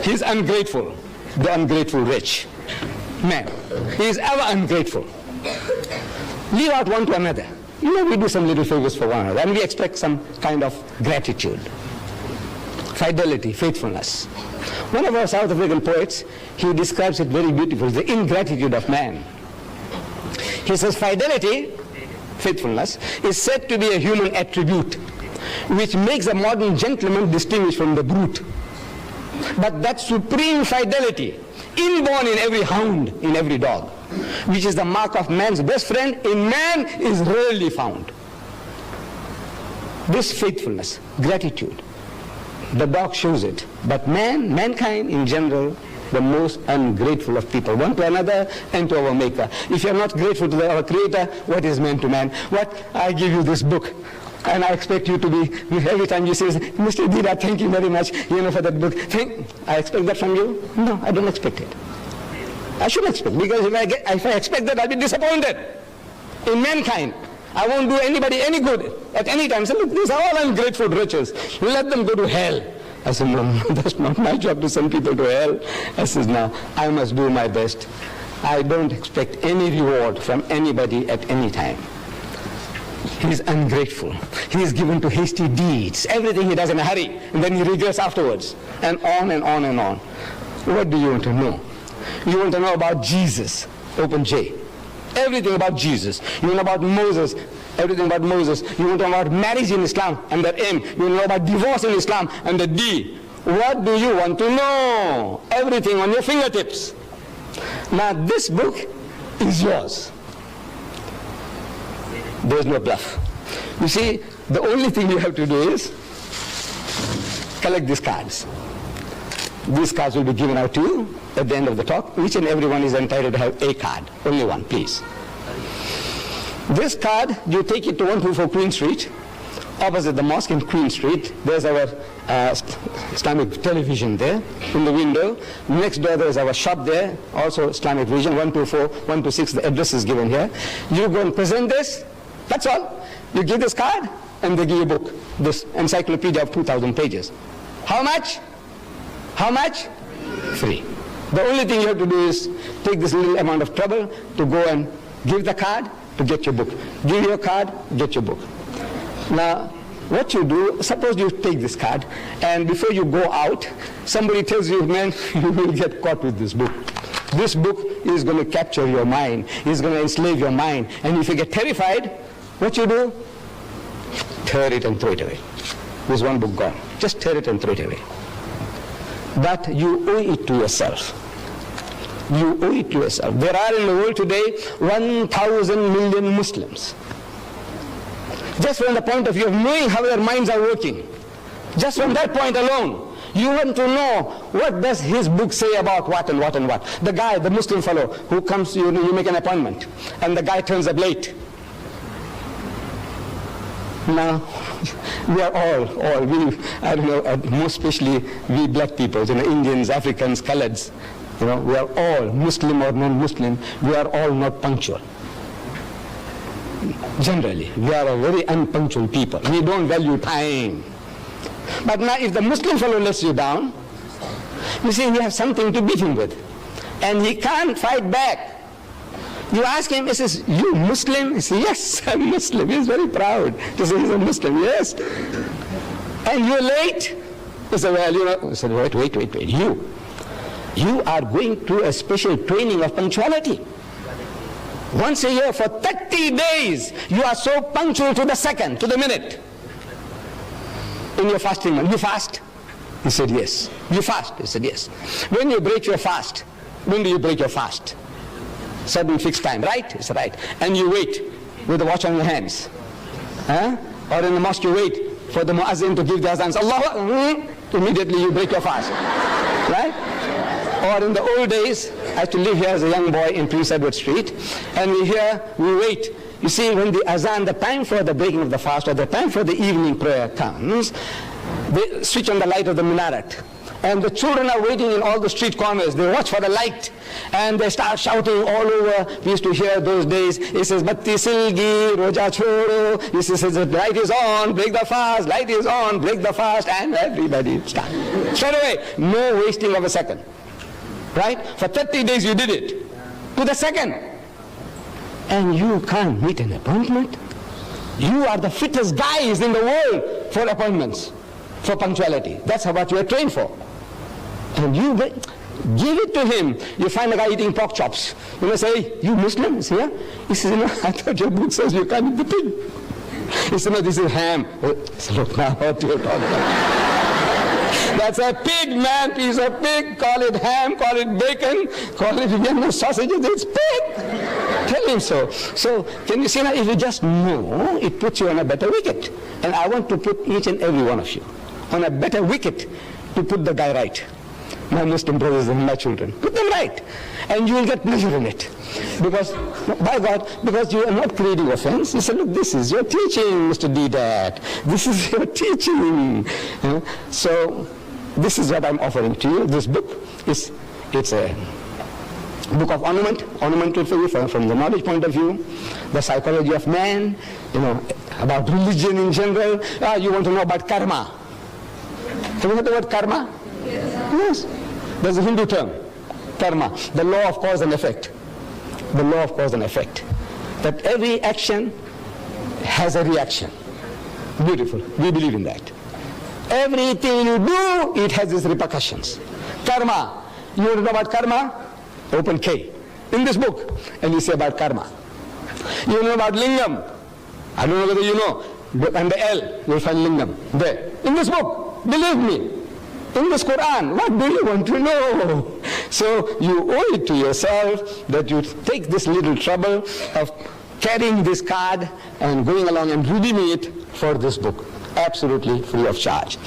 He's ungrateful, the ungrateful rich man. He is ever ungrateful. Leave out one to another. You know, we do some little favors for one another, and we expect some kind of gratitude. Fidelity, faithfulness. One of our South African poets, he describes it very beautifully, the ingratitude of man. He says, fidelity, faithfulness, is said to be a human attribute, which makes a modern gentleman distinguished from the brute. But that supreme fidelity, inborn in every hound, in every dog, which is the mark of man's best friend, in man is rarely found. This faithfulness, gratitude, the dog shows it. But mankind in general, the most ungrateful of people, one to another and to our Maker. If you are not grateful to our Creator, what is man to man? What? I give you this book, and I expect you to be, every time you say, Mr. Dida, thank you very much, for that book. I expect that from you? No, I don't expect it. I should expect, because if I expect that, I'll be disappointed in mankind. I won't do anybody any good at any time. So look, these are all ungrateful riches. Let them go to hell. I said, no, that's not my job to send people to hell. I said, no, I must do my best. I don't expect any reward from anybody at any time. He is ungrateful. He is given to hasty deeds. Everything he does in a hurry, and then he regrets afterwards. And on and on and on. What do you want to know? You want to know about Jesus, open J. Everything about Jesus. You want to know about Moses, everything about Moses. You want to know about marriage in Islam, and the M. You want to know about divorce in Islam, and the D. What do you want to know? Everything on your fingertips. Now this book is yours. There's no bluff. You see, the only thing you have to do is collect these cards. These cards will be given out to you at the end of the talk. Each and every one is entitled to have a card. Only one, please. This card, you take it to 124 Queen Street, opposite the mosque in Queen Street. There's our Islamic television there in the window. Next door there's our shop there, also Islamic Vision, 124, 126, the address is given here. You go and present this, that's all. You give this card, and they give you a book, this encyclopedia of 2,000 pages. How much? How much? Free. The only thing you have to do is take this little amount of trouble to go and give the card to get your book. Give your card, get your book. Now, what you do, suppose you take this card, and before you go out, somebody tells you, man, you will get caught with this book. This book is going to capture your mind. It's going to enslave your mind. And if you get terrified, what you do? Tear it and throw it away. There's one book gone. Just tear it and throw it away. But you owe it to yourself. You owe it to yourself. There are in the world today 1,000 million Muslims. Just from the point of view of knowing how their minds are working, just from that point alone, you want to know what does his book say about what and what and what. The guy, the Muslim fellow who comes, you make an appointment, and the guy turns up late. Now, we are all, we, I don't know, most especially we black people, Indians, Africans, Coloreds, we are all, Muslim or non-Muslim, we are all not punctual. Generally, we are a very unpunctual people. We don't value time. But now, if the Muslim fellow lets you down, you see, you have something to beat him with. And he can't fight back. You ask him, he says, you Muslim? He says, yes, I'm Muslim. He's very proud to say he's a Muslim, yes. And you're late? He said, well, I said, wait. You are going through a special training of punctuality. Once a year for 30 days, you are so punctual to the second, to the minute. In your fasting month, you fast? He said, yes. You fast? He said, yes. When you break your fast, when do you break your fast? Certain fixed time, right? He said, right. And you wait with the watch on your hands. Or in the mosque you wait for the muazzin to give the azans. Allah, immediately you break your fast. Right? Or in the old days, I used to live here as a young boy in Prince Edward Street, and we wait. You see, when the azan, the time for the breaking of the fast, or the time for the evening prayer comes, they switch on the light of the minaret, And the children are waiting in all the street corners. They watch for the light. And they start shouting all over. We used to hear those days. He says, Batti silgi, roja chodo. He says, the light is on, break the fast. Light is on, break the fast. And everybody starts. Straight away. No wasting of a second. Right? For 30 days you did it. To the second. And you can't meet an appointment. You are the fittest guys in the world for appointments, for punctuality. That's what you are trained for. And you give it to him. You find a guy eating pork chops. You must say, you Muslim? He says, yeah. He says, I thought your book says you can't eat the pig. He said, no, this is ham. Oh, said, look now what you're talking about. That's a pig, man, piece of pig. Call it ham, call it bacon, call it Vienna sausages. It's pig. Tell him so. So, can you see now, if you just know, it puts you on a better wicket. And I want to put each and every one of you on a better wicket to put the guy right. My Muslim brothers and my children. Put them right. And you will get pleasure in it. Because, by God, because you are not creating offense. You say, look, this is your teaching, Mr. Deedat. This is your teaching. So, this is what I'm offering to you. This book it's a book of ornamental for you from the knowledge point of view, the psychology of man, about religion in general. You want to know about karma. Have you heard the word karma? Yes. There's a Hindu term, karma, the law of cause and effect. The law of cause and effect. That every action has a reaction. Beautiful. We believe in that. Everything you do, it has its repercussions. Karma. You want to know about karma? Open K. In this book. And you say about karma. You want to know about lingam? I don't know whether you know. And the L, you'll find lingam. There. In this book. Believe me. In this Quran, what do you want to know? So you owe it to yourself that you take this little trouble of carrying this card and going along and redeeming it for this book, absolutely free of charge.